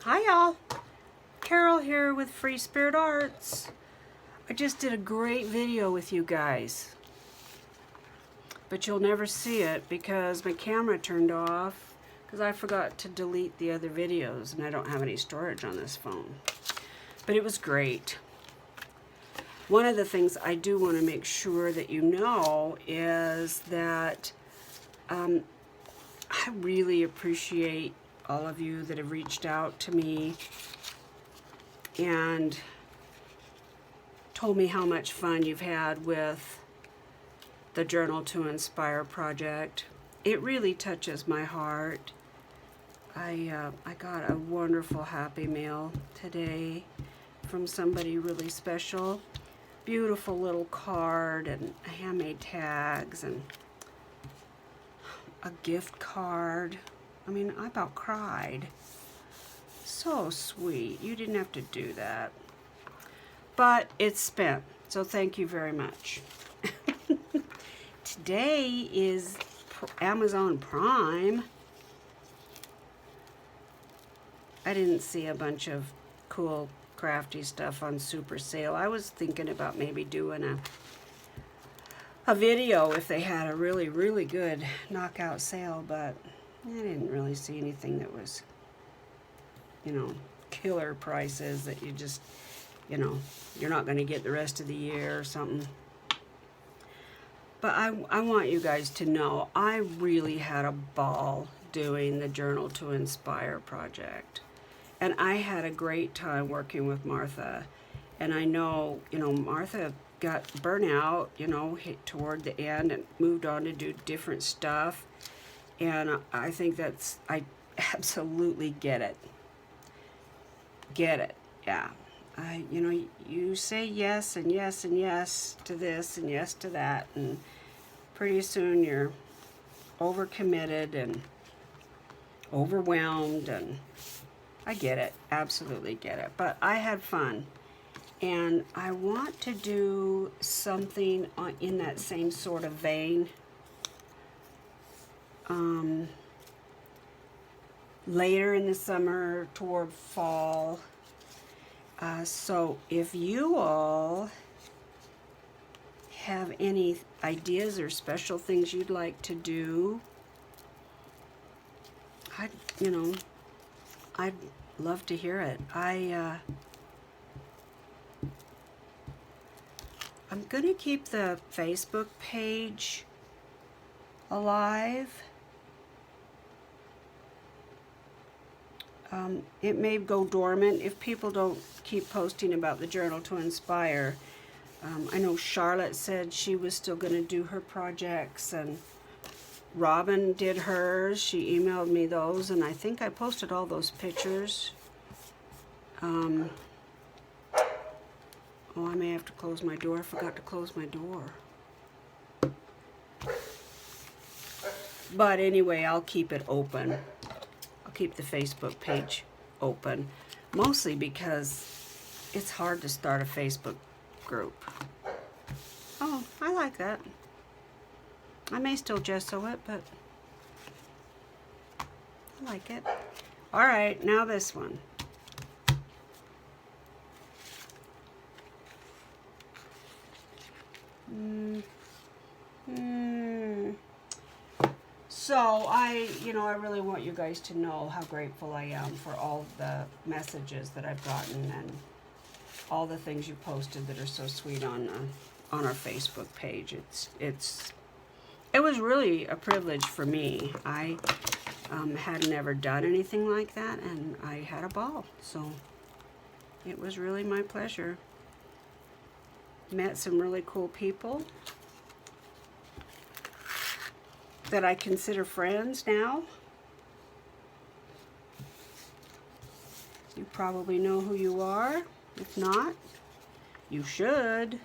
Hi y'all, Carol here with Free Spirit Arts. I just did a great video with you guys, but you'll never see it because my camera turned off because I forgot to delete the other videos and I don't have any storage on this phone. But it was great. One of the things I do want to make sure that you know is that I really appreciate all of you that have reached out to me and told me how much fun you've had with the Journal to Inspire project. It really touches my heart. I got a wonderful Happy Mail today from somebody really special. Beautiful little card and handmade tags and a gift card. I mean, I about cried. So sweet. You didn't have to do that. But it's spent, so thank you very much. Today is Amazon Prime. I didn't see a bunch of cool crafty stuff on super sale. I was thinking about maybe doing a video if they had a really good knockout sale, but I didn't really see anything that was, killer prices that you just, you're not going to get the rest of the year or something. But I want you guys to know I really had a ball doing the Journal to Inspire project. And I had a great time working with Martha. And I know, Martha got burnout, hit toward the end and moved on to do different stuff. And I think I absolutely get it. Get it, yeah. You say yes and yes and yes to this and yes to that, and pretty soon you're overcommitted and overwhelmed, and I get it, absolutely get it. But I had fun, and I want to do something in that same sort of vein. Later in the summer toward fall. So if you all have any ideas or special things you'd like to do, I'd love to hear it. I'm gonna keep the Facebook page alive. It may go dormant if people don't keep posting about the Journal to Inspire. I know Charlotte said she was still going to do her projects, and Robin did hers. She emailed me those, and I think I posted all those pictures. Oh, I may have to close my door. I forgot to close my door. But anyway, I'll keep it open. Keep the Facebook page open, mostly because it's hard to start a Facebook group. Oh, I like that. I may still gesso it, but I like it. All right, now this one. So I really want you guys to know how grateful I am for all the messages that I've gotten and all the things you posted that are so sweet on our Facebook page. It was really a privilege for me. I had never done anything like that, and I had a ball. So it was really my pleasure. Met some really cool people that I consider friends now. You probably know who you are. If not, you should.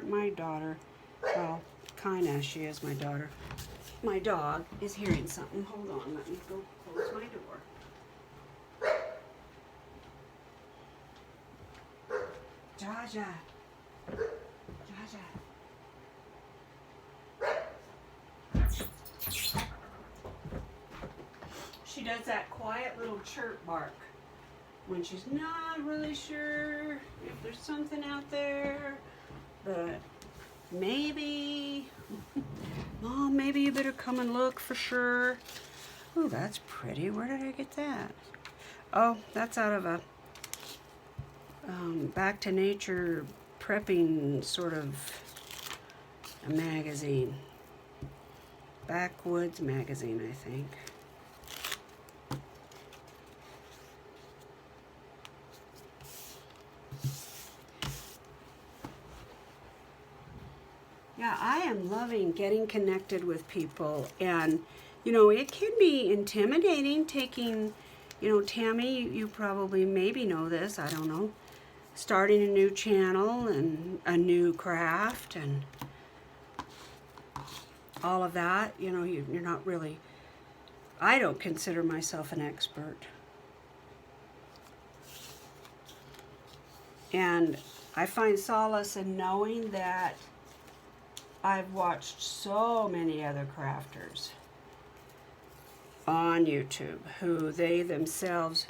My daughter, well, kinda, she is my daughter. My dog is hearing something. Hold on, let me go close my door. Jaja. Jaja. She does that quiet little chirp bark when she's not really sure if there's something out there, but maybe, Mom, maybe you better come and look for sure. Oh, that's pretty. Where did I get that? Oh, that's out of a back to nature prepping sort of a magazine. Backwoods magazine, I think. Yeah, I am loving getting connected with people, and you know, it can be intimidating taking, you know, Tammy, you probably maybe know this, I don't know, starting a new channel and a new craft and all of that. You know, you're not really, I don't consider myself an expert. And I find solace in knowing that I've watched so many other crafters on YouTube who they themselves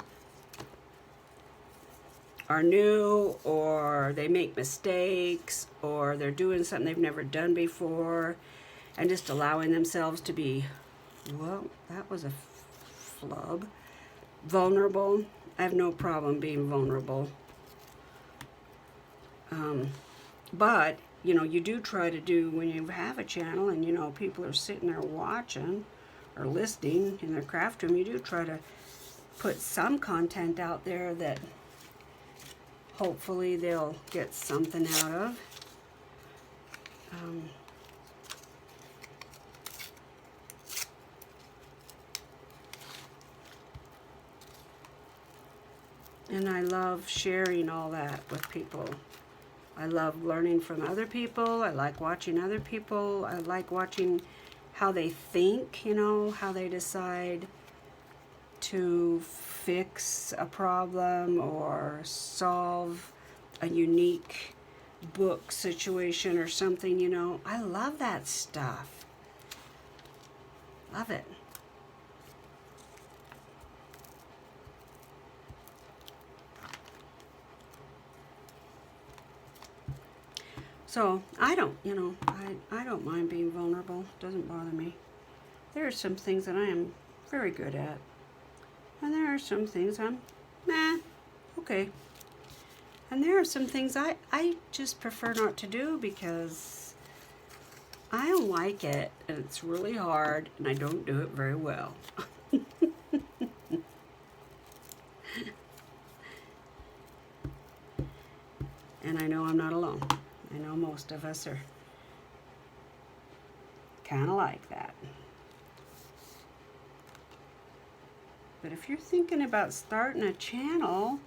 are new, or they make mistakes, or they're doing something they've never done before, and just allowing themselves to be, well, that was a flub, vulnerable. I have no problem being vulnerable. But, you know, you do try to do, when you have a channel and, you know, people are sitting there watching or listening in their craft room, you do try to put some content out there that hopefully they'll get something out of. And I love sharing all that with people. I love learning from other people. I like watching other people. I like watching how they think, you know, how they decide to fix a problem or solve a unique book situation or something, you know. I love that stuff. Love it. So I don't, you know, I don't mind being vulnerable. It doesn't bother me. There are some things that I am very good at. And there are some things I'm, okay. And there are some things I just prefer not to do because I don't like it, and it's really hard, and I don't do it very well. And I know I'm not alone. I know most of us are kind of like that. But if you're thinking about starting a channel,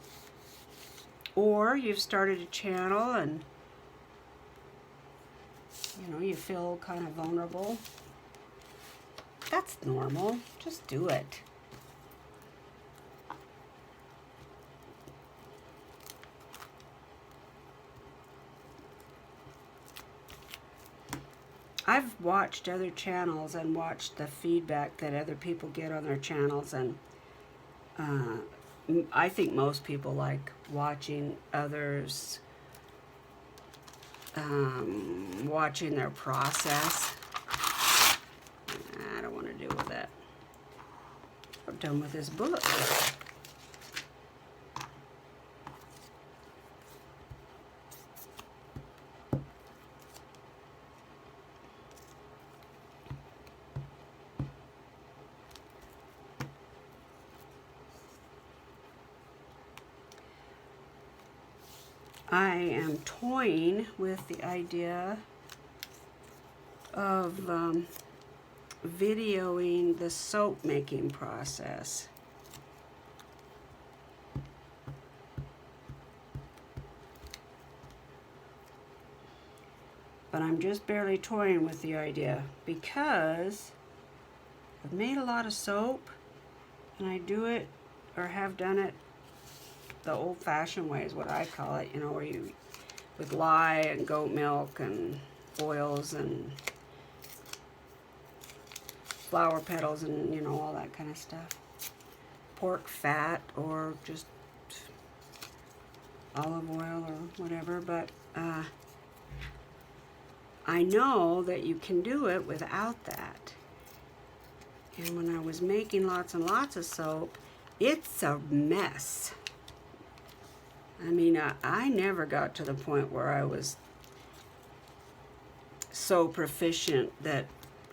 or you've started a channel and you know you feel kind of vulnerable, that's normal. Just do it. I've watched other channels and watched the feedback that other people get on their channels, and I think most people like watching others, watching their process. I don't want to deal with that. I'm done with this book. I am toying with the idea of videoing the soap making process. But I'm just barely toying with the idea because I've made a lot of soap, and I do it, or have done it, the old-fashioned way is what I call it, you know, where you with lye and goat milk and oils and flower petals and, you know, all that kind of stuff. Pork fat or just olive oil or whatever, but I know that you can do it without that. And when I was making lots and lots of soap, it's a mess. I mean, I never got to the point where I was so proficient that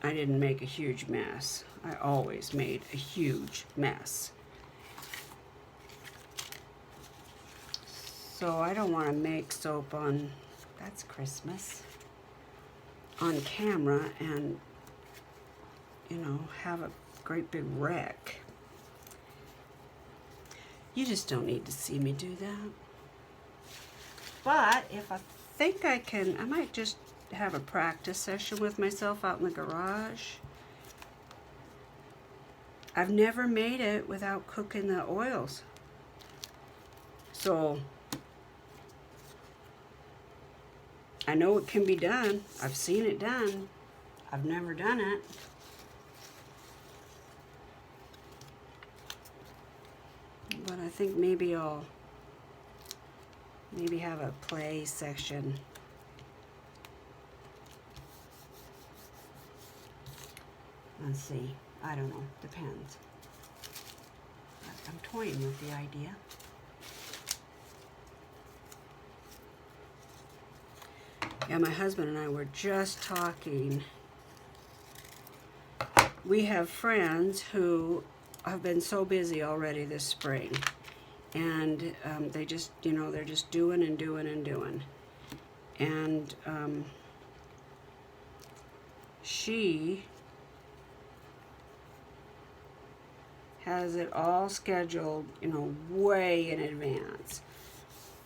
I didn't make a huge mess. I always made a huge mess. So I don't want to make soap on, that's Christmas, on camera and, you know, have a great big wreck. You just don't need to see me do that. But if I think I can, I might just have a practice session with myself out in the garage. I've never made it without cooking the oils. So I know it can be done. I've seen it done. I've never done it. But I think maybe I'll have a play section. Let's see. I don't know. Depends. I'm toying with the idea. Yeah, my husband and I were just talking. We have friends who have been so busy already this spring. And they just, you know, they're just doing and doing and doing. And she has it all scheduled, you know, way in advance,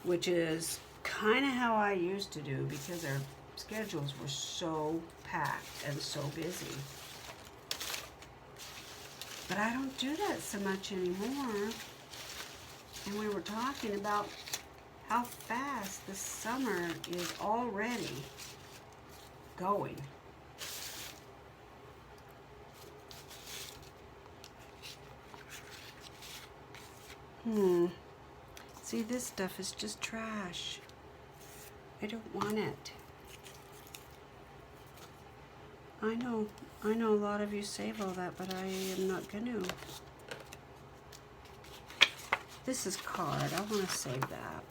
which is kind of how I used to do because our schedules were so packed and so busy. But I don't do that so much anymore. And we were talking about how fast the summer is already going. See, this stuff is just trash. I don't want it. I know a lot of you save all that, but I am not gonna. This is card. I want to save that.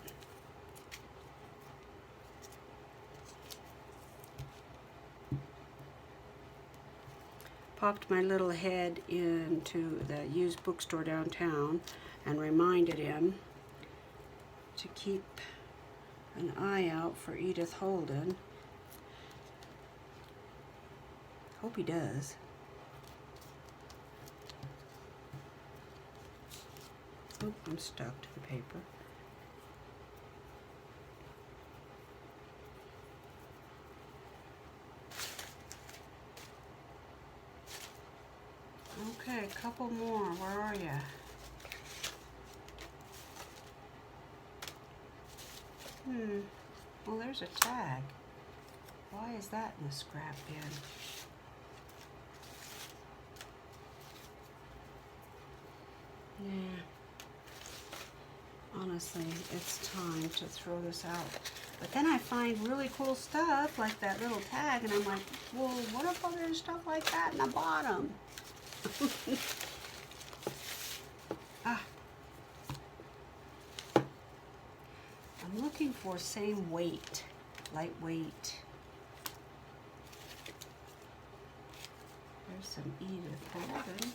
Popped my little head into the used bookstore downtown and reminded him to keep an eye out for Edith Holden. Hope he does. Oh, I'm stuck to the paper. Okay, a couple more. Where are you? Well, there's a tag. Why is that in the scrap bin? Yeah. Honestly, it's time to throw this out. But then I find really cool stuff like that little tag, and I'm like, well, what if there's stuff like that in the bottom? I'm looking for same weight, lightweight. There's some Edith Holden.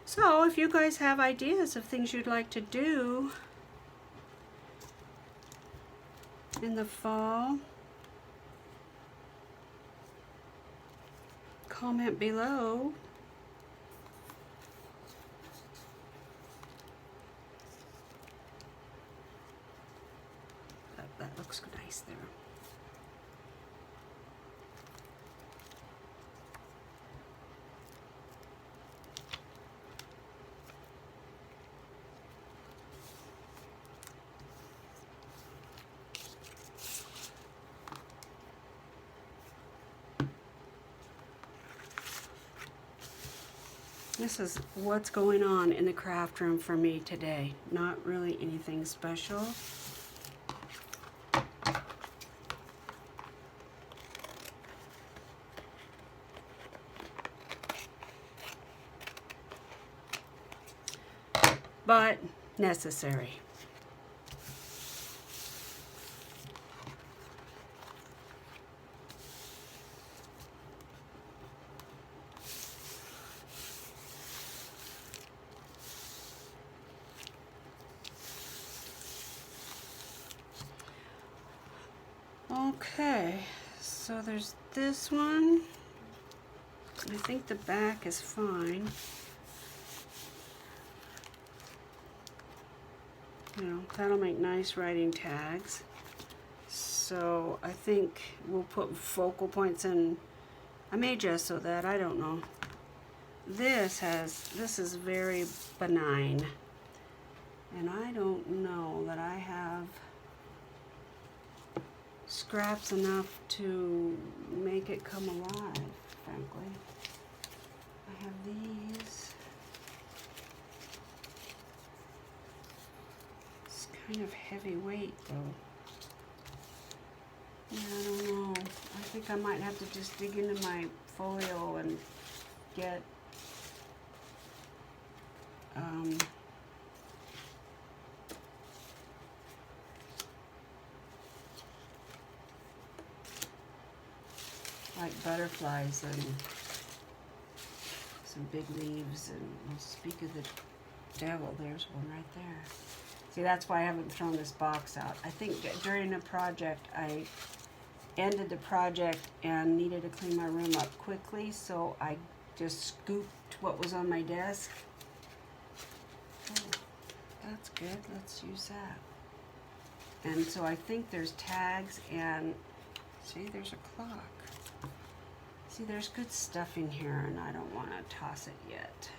So if you guys have ideas of things you'd like to do in the fall, comment below. That looks nice there. This is what's going on in the craft room for me today. Not really anything special. But necessary. Okay, so there's this one. I think the back is fine. You know, that'll make nice writing tags. So I think we'll put focal points in. I may just so that, I don't know. This is very benign. And I don't know that I have scraps enough to make it come alive, frankly. I have these. It's kind of heavyweight though. Yeah, I don't know. I think I might have to just dig into my folio and get like butterflies and some big leaves, and we'll speak of the devil. There's one right there. See, that's why I haven't thrown this box out. I think during the project, I ended the project and needed to clean my room up quickly, so I just scooped what was on my desk. Oh, that's good. Let's use that. And so I think there's tags and, see, there's a clock. See, there's good stuff in here, and I don't want to toss it yet.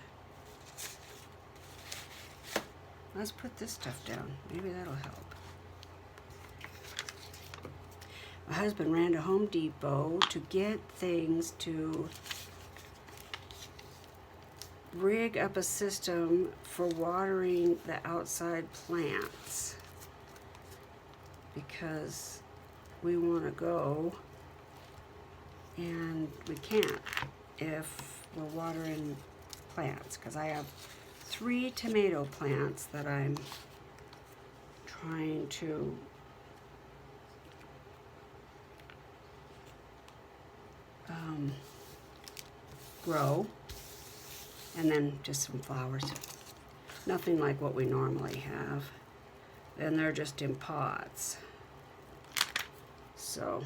Let's put this stuff down. Maybe that'll help. My husband ran to Home Depot to get things to rig up a system for watering the outside plants, because we want to go and we can't if we're watering plants, because I have 3 tomato plants that I'm trying to grow, and then just some flowers. Nothing like what we normally have, and they're just in pots. So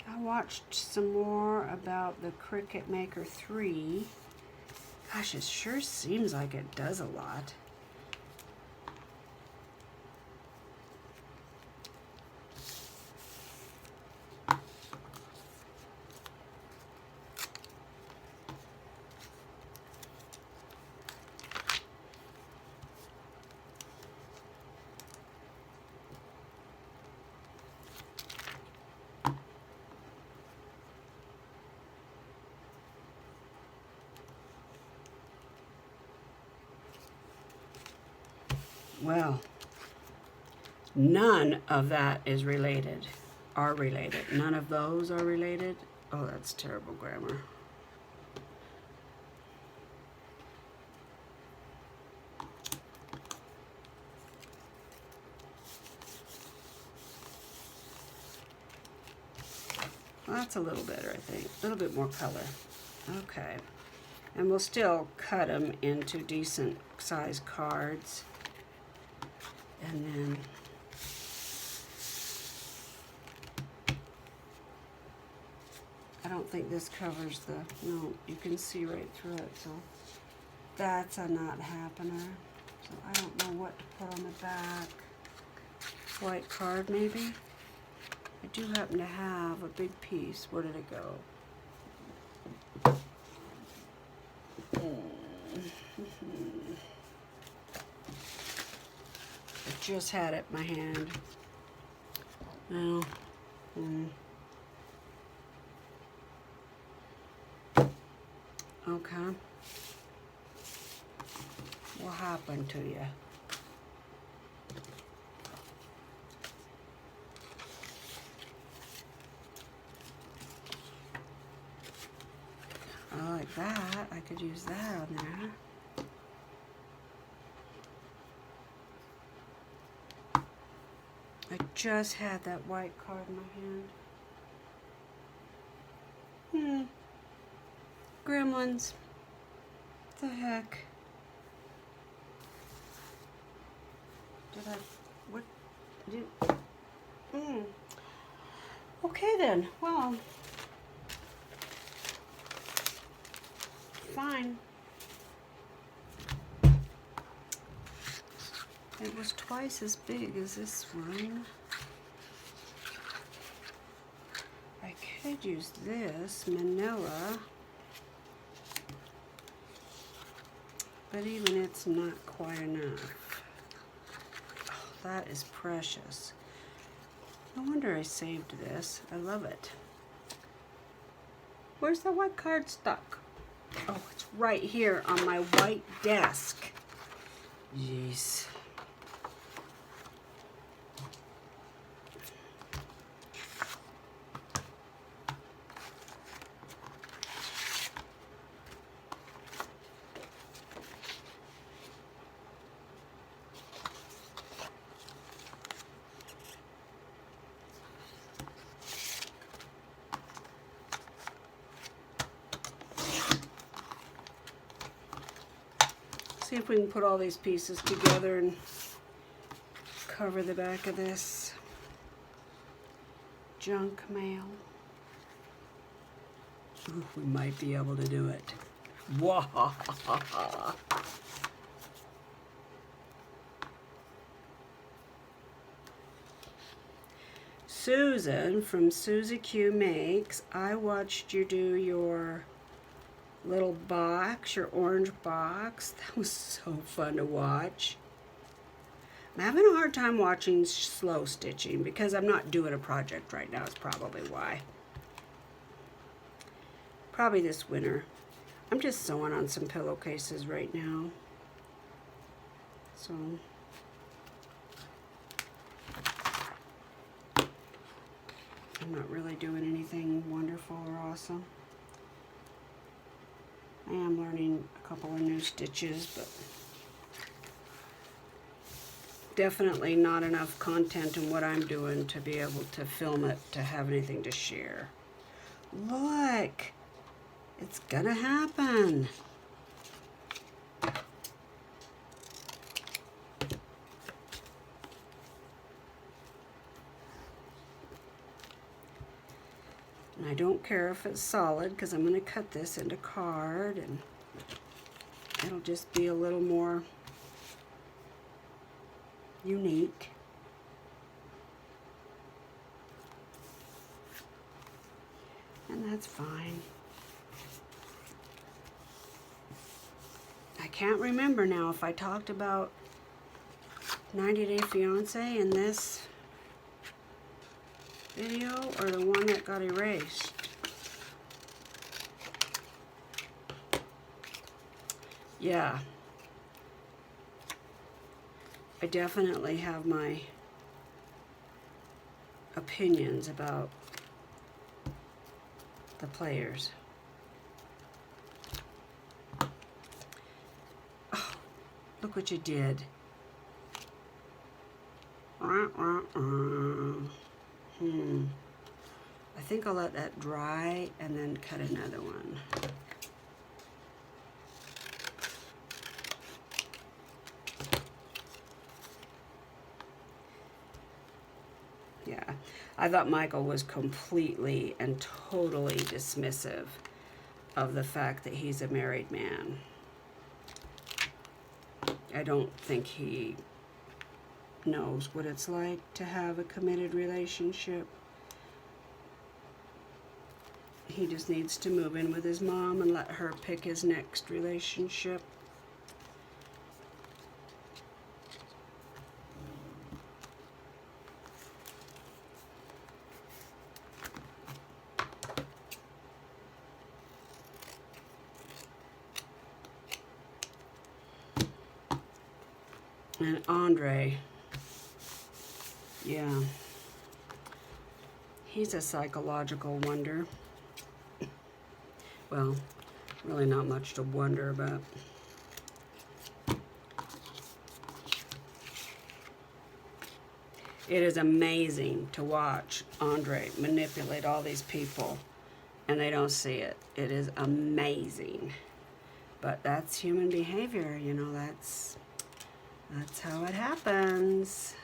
I watched some more about the Cricut Maker 3. Gosh, it sure seems like it does a lot. Well, none of that is related, are related. None of those are related. Oh, that's terrible grammar. Well, that's a little better, I think. A little bit more color. Okay. And we'll still cut them into decent size cards. And then I don't think this covers the, no, you can see right through it, so that's a not happener. So I don't know what to put on the back. White card maybe? I do happen to have a big piece. Where did it go? I just had it in my hand. No. Okay. What happened to you? I like that. I could use that on there. I just had that white card in my hand. Gremlins. The heck? Did I... What? Did... Okay then. Well... Fine. It was twice as big as this one. I could use this manila, but even it's not quite enough. Oh, that is precious. No wonder I saved this. I love it. Where's the white card stuck? Oh, it's right here on my white desk. Jeez. See if we can put all these pieces together and cover the back of this junk mail. Ooh, we might be able to do it. Wahahaha. Susan from Susie Q Makes, I watched you do your little box, your orange box. That was so fun to watch. I'm having a hard time watching slow stitching because I'm not doing a project right now. Is probably why. Probably this winter. I'm just sewing on some pillowcases right now. So I'm not really doing anything wonderful or awesome. I am learning a couple of new stitches, but definitely not enough content in what I'm doing to be able to film it, to have anything to share. Look, it's gonna happen. And I don't care if it's solid because I'm going to cut this into card and it'll just be a little more unique. And that's fine. I can't remember now if I talked about 90 Day Fiancé in this video or the one that got erased. Yeah. I definitely have my opinions about the players. Oh, look what you did. I think I'll let that dry and then cut another one. Yeah, I thought Michael was completely and totally dismissive of the fact that he's a married man. I don't think he knows what it's like to have a committed relationship. He just needs to move in with his mom and let her pick his next relationship. And Andre, yeah, he's a psychological wonder. Well, really not much to wonder about. It is amazing to watch Andre manipulate all these people, and they don't see it. It is amazing. But that's human behavior, you know, that's how it happens.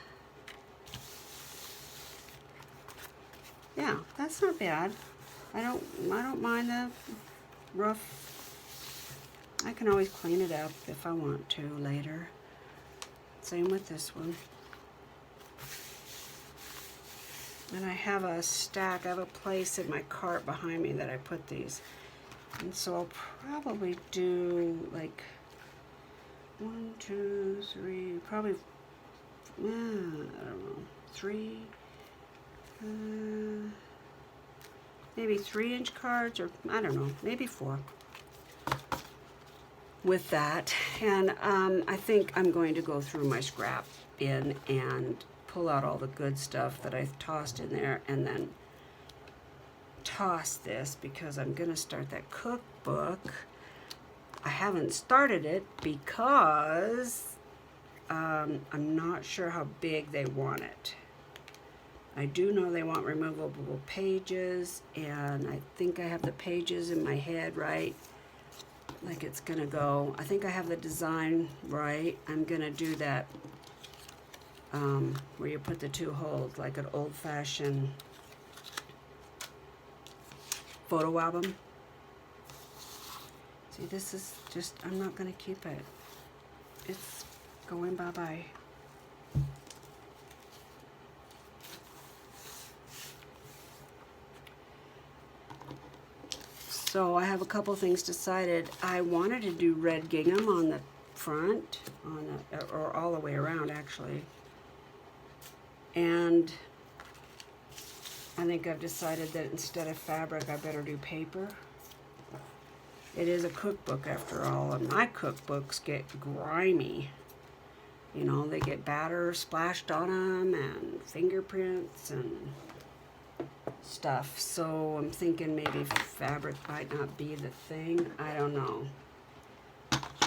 Yeah, that's not bad. I don't mind the rough. I can always clean it up if I want to later. Same with this one. And I have a stack, I have a place in my cart behind me that I put these. And so I'll probably do like 1, 2, 3, probably, I don't know, 3, maybe 3-inch cards, or I don't know, maybe 4 with that. And I think I'm going to go through my scrap bin and pull out all the good stuff that I've tossed in there, and then toss this because I'm gonna start that cookbook. I haven't started it because I'm not sure how big they want it. I do know they want removable pages, and I think I have the pages in my head right, like it's gonna go. I think I have the design right. I'm gonna do that where you put the 2 holes, like an old-fashioned photo album. See, this is just, I'm not going to keep it. It's going bye-bye. So I have a couple things decided. I wanted to do red gingham on the front, or all the way around actually. And I think I've decided that instead of fabric, I better do paper. It is a cookbook after all, and my cookbooks get grimy. You know, they get batter splashed on them and fingerprints and stuff. So I'm thinking maybe fabric might not be the thing. I don't know.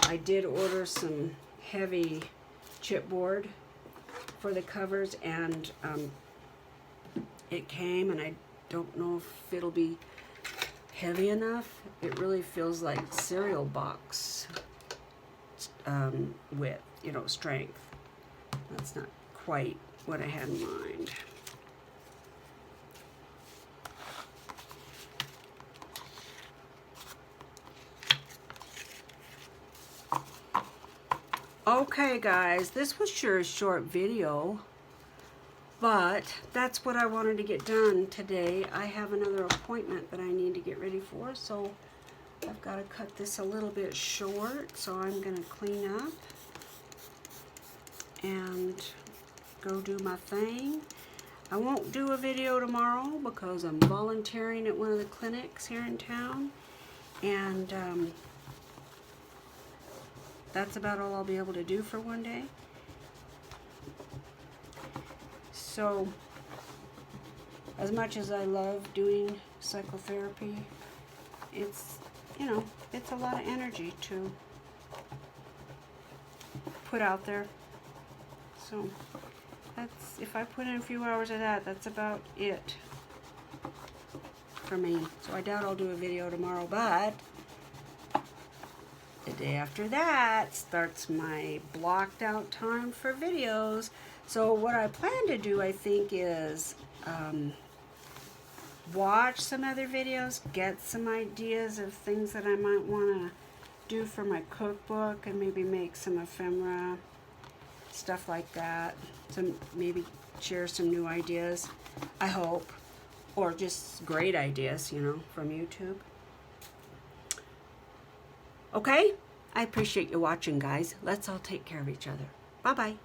I did order some heavy chipboard for the covers, and it came, and I don't know if it'll be heavy enough. It really feels like cereal box width, you know, strength. That's not quite what I had in mind. Okay guys, this was sure a short video, but that's what I wanted to get done today. I have another appointment that I need to get ready for, so I've got to cut this a little bit short. So I'm going to clean up and go do my thing. I won't do a video tomorrow because I'm volunteering at one of the clinics here in town, and that's about all I'll be able to do for one day. So, as much as I love doing psychotherapy, it's, you know, it's a lot of energy to put out there. So, that's, if I put in a few hours of that, that's about it for me. So I doubt I'll do a video tomorrow, but the day after that starts my blocked out time for videos. So what I plan to do, I think, is watch some other videos, get some ideas of things that I might want to do for my cookbook, and maybe make some ephemera, stuff like that. Some, maybe share some new ideas, I hope, or just great ideas, you know, from YouTube. Okay, I appreciate you watching, guys. Let's all take care of each other. Bye-bye.